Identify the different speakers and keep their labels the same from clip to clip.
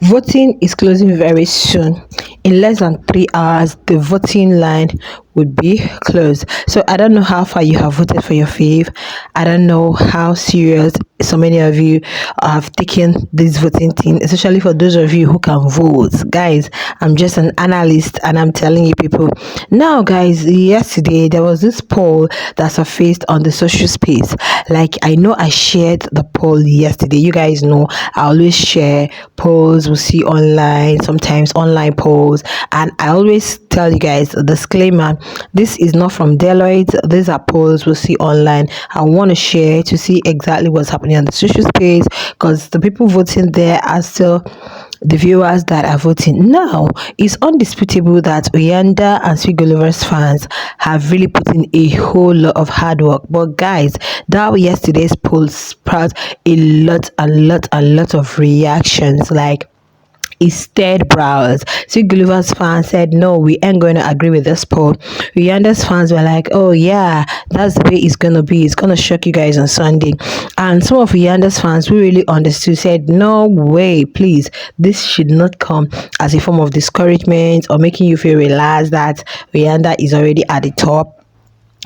Speaker 1: Voting is closing very soon. In less than 3 hours, the voting line would be closed. So I don't know how far you have voted for your fave. I don't know how serious so many of you have taken this voting thing, especially for those of you who can vote. Guys, I'm just an analyst and I'm telling you people. Now, guys, yesterday there was this poll that surfaced on the social space. Like, I know I shared the poll yesterday. You guys know I always share polls we see online, sometimes online polls, and I always tell you guys a disclaimer: this is not from Deloitte. These are polls we see online. I want to share to see exactly what's happening on the social space, because the people voting there are still the viewers that are voting. Now, it's undisputable that Oyanda and Swigolover's fans have really put in a whole lot of hard work. But guys, that yesterday's poll sprout a lot of reactions. Like, it stirred brows. See, Gulliver's fans said, no, we ain't going to agree with this poll. Rihanna's fans were like, oh, yeah, that's the way it's going to be. It's going to shock you guys on Sunday. And some of Rihanna's fans who really understood said, no way, please. This should not come as a form of discouragement or making you feel relaxed that Rihanna is already at the top.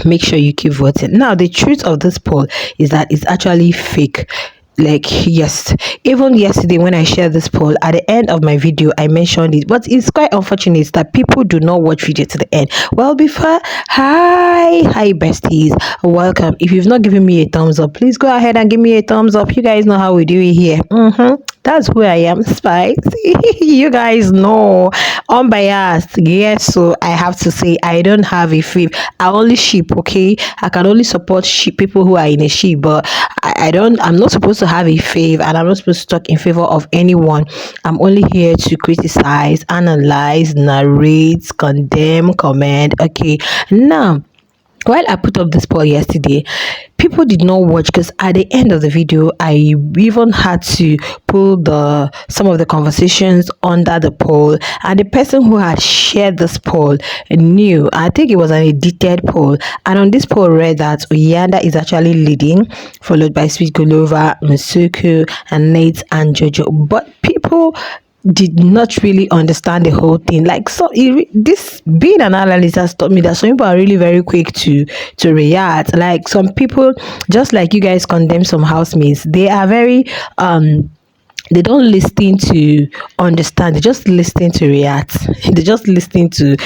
Speaker 1: Make sure you keep voting. Now, the truth of this poll is that it's actually fake. Like, yes, even yesterday when I shared this poll, at the end of my video I mentioned it, but it's quite unfortunate that people do not watch video to the end. Well, before, hi besties, welcome. If you've not given me a thumbs up, please go ahead and give me a thumbs up. You guys know how we do it here. That's who I am, Spice. You guys know, unbiased. Yes, so I have to say I don't have a fave. I only ship, okay? I can only support ship people who are in a ship, but I don't. I'm not supposed to have a fave, and I'm not supposed to talk in favor of anyone. I'm only here to criticize, analyze, narrate, condemn, comment. Okay, now, while I put up this poll yesterday, people did not watch, because at the end of the video, I even had to pull the some of the conversations under the poll, and the person who had shared this poll knew. I think it was an edited poll, and on this poll read that Oyanda is actually leading, followed by Sweet Golova, Masuku, and Nate and Jojo. But people did not really understand the whole thing. Like, so this being an analyst has taught me that some people are really very quick to react. Like, some people, just like you guys condemn some housemates, they are very they don't listen to understand, they just listen to react. They just listen to,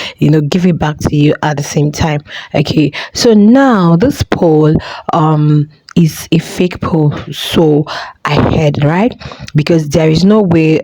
Speaker 1: give it back to you at the same time. Okay, so now this poll is a fake poll, so I heard, right? Because there is no way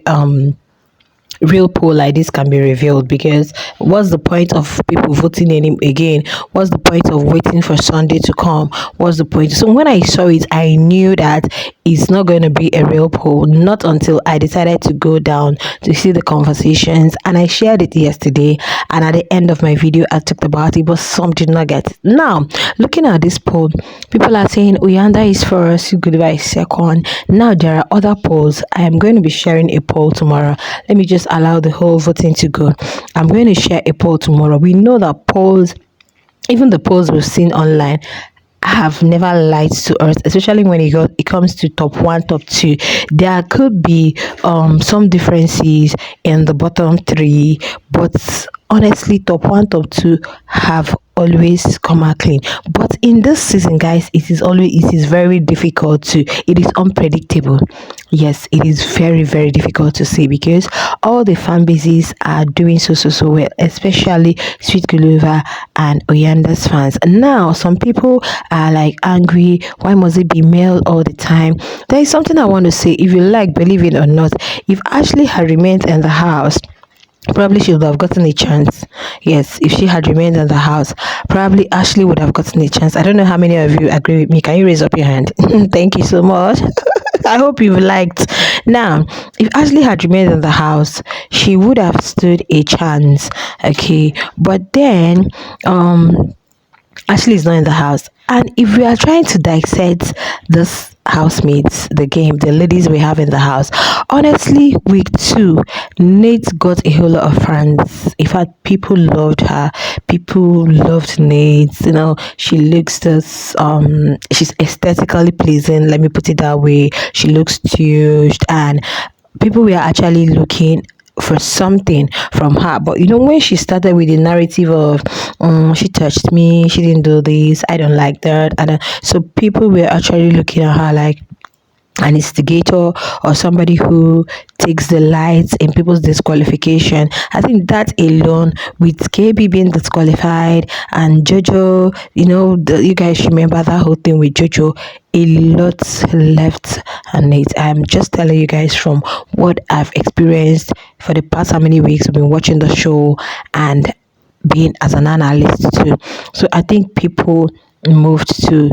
Speaker 1: real poll like this can be revealed, because what's the point of people voting in him again? What's the point of waiting for Sunday to come? What's the point? So when I saw it, I knew that it's not going to be a real poll, not until I decided to go down to see the conversations, and I shared it yesterday, and at the end of my video I talked about it, but some did not get it. Now, looking at this poll, people are saying Uyanda is first, Goodbye is second. Now there are other polls. I am going to be sharing a poll tomorrow. Let me just allow the whole voting to go. I'm going to share a poll tomorrow. We know that polls, even the polls we've seen online, have never lied to us, especially when it comes to top one, top two. There could be some differences in the bottom three, but honestly, top one, top two have always come out clean. But in this season, guys, it is very difficult to, it is unpredictable. Yes, it is very, very difficult to say, because all the fan bases are doing so well, especially Sweet Gulova and Oyanda's fans. Now, some people are like angry, why must it be male all the time? There is something I want to say. If you like, believe it or not, if Ashley had remained in the house, probably she would have gotten a chance. Yes, if she had remained in the house, probably Ashley would have gotten a chance. I don't know how many of you agree with me. Can you raise up your hand? Thank you so much. I hope you've liked. Now, if Ashley had remained in the house, she would have stood a chance. Okay, but then Ashley is not in the house. And if we are trying to dissect this housemates, the game, the ladies we have in the house, honestly, week two, Nate got a whole lot of friends. In fact, people loved her. People loved Nate. She looks this she's aesthetically pleasing, let me put it that way. She looks huge, and people were actually looking for something from her. But you know, when she started with the narrative of she touched me, she didn't do this, I don't like that, and so people were actually looking at her like an instigator or somebody who takes the lights in people's disqualification. I think that alone, with KB being disqualified and Jojo, you know, you guys remember that whole thing with Jojo, a lot left on it. I'm just telling you guys from what I've experienced for the past how many weeks I've been watching the show and being as an analyst too. So I think people moved to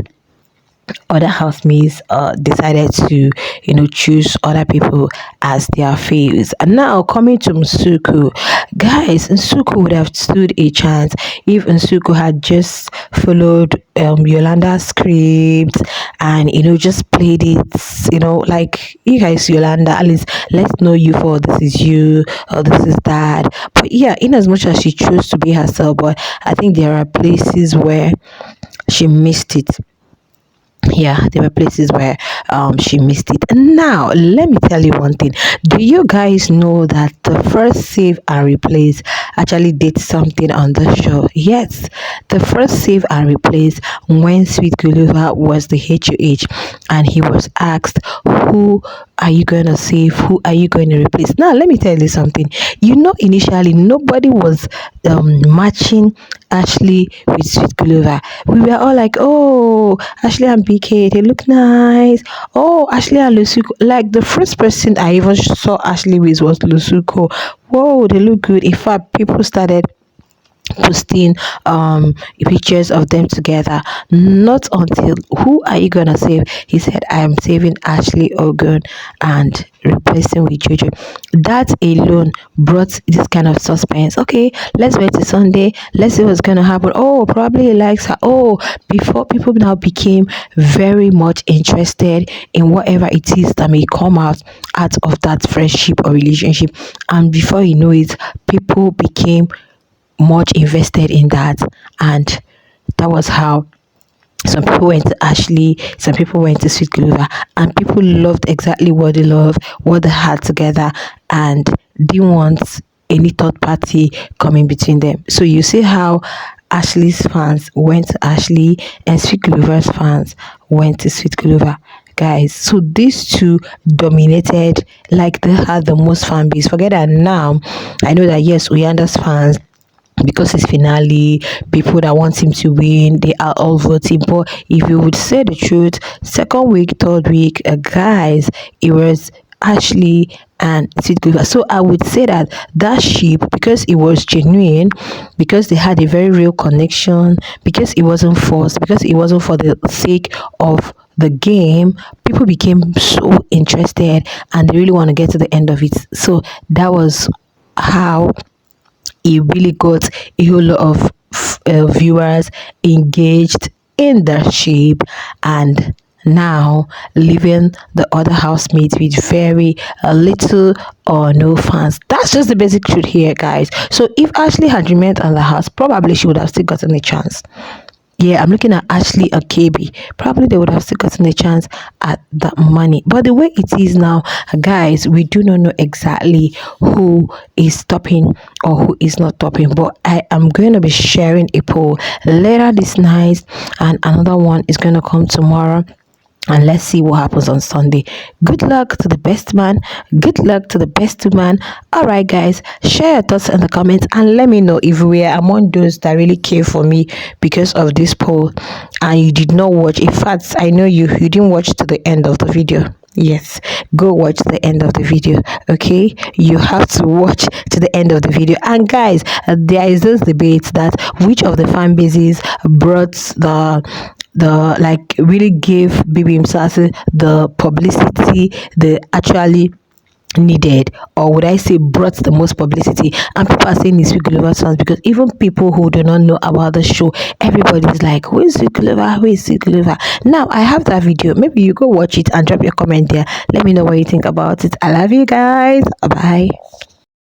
Speaker 1: other housemates decided to, you know, choose other people as their faves. And now coming to Nsuku, guys, Nsuku would have stood a chance if Nsuku had just followed Yolanda's script and, you know, just played it, you know, like, you guys, Yolanda, at least let's know you for this is you or this is that. But yeah, in as much as she chose to be herself, but I think there are places where she missed it. Yeah, there were places where she missed it. And now let me tell you one thing. Do you guys know that the first save and replace actually did something on the show? Yes, the first save and replace, when Sweet Gulliver was the HOH and he was asked, who are you going to save, who are you going to replace? Now let me tell you something. You know, initially nobody was matching Ashley with Sweet Gulliver. We were all like, oh, Ashley and BK, they look nice. Oh, Ashley and Lusuko. Like, the first person I even saw Ashley with was Lusuko. Whoa, they look good. In fact, people started posting pictures of them together. Not until who are you gonna save? He said, I am saving Ashley Ogun and replacing with Jojo. That alone brought this kind of suspense. Okay, let's wait till Sunday, let's see what's gonna happen. Oh, probably he likes her. Oh, before people now became very much interested in whatever it is that may come out of that friendship or relationship, and before you know it, people became much invested in that, and that was how some people went to Ashley, some people went to Sweet Clover, and people loved exactly what they love, what they had together, and didn't want any third party coming between them. So you see how Ashley's fans went to Ashley and Sweet Clover's fans went to Sweet Clover. Guys, so these two dominated, like they had the most fan base. Forget that now. I know that yes, Uyanda's fans, because it's finale, people that want him to win, they are all voting. But if you would say the truth, second week, third week, guys, it was Ashley and Sweet Clover. So I would say that that ship, because it was genuine, because they had a very real connection, because it wasn't forced, because it wasn't for the sake of the game, people became so interested and they really want to get to the end of it. So that was how it really got a whole lot of viewers engaged in the shape, and now leaving the other housemates with very little or no fans. That's just the basic truth here, guys. So if Ashley had remained on the house, probably she would have still gotten a chance. Yeah, I'm looking at Ashley and KB. Probably they would have still gotten a chance at that money. But the way it is now, guys, we do not know exactly who is topping or who is not topping. But I am going to be sharing a poll later this night, and another one is going to come tomorrow. And let's see what happens on Sunday. Good luck to the best man. Good luck to the best woman. All right, guys, share your thoughts in the comments and let me know if we are among those that really care for me because of this poll and you did not watch. In fact, I know you didn't watch to the end of the video. Yes, go watch the end of the video. Okay, you have to watch to the end of the video. And guys, there is this debate that which of the fan bases brought the like really gave BBMZANSI the publicity they actually needed, or would I say brought the most publicity. And people are saying it's Gulliver fans, because even people who do not know about the show, everybody's like, who is Gulliver, who is Gulliver? Now I have that video, maybe you go watch it and drop your comment there. Let me know what you think about it. I love you guys. Bye.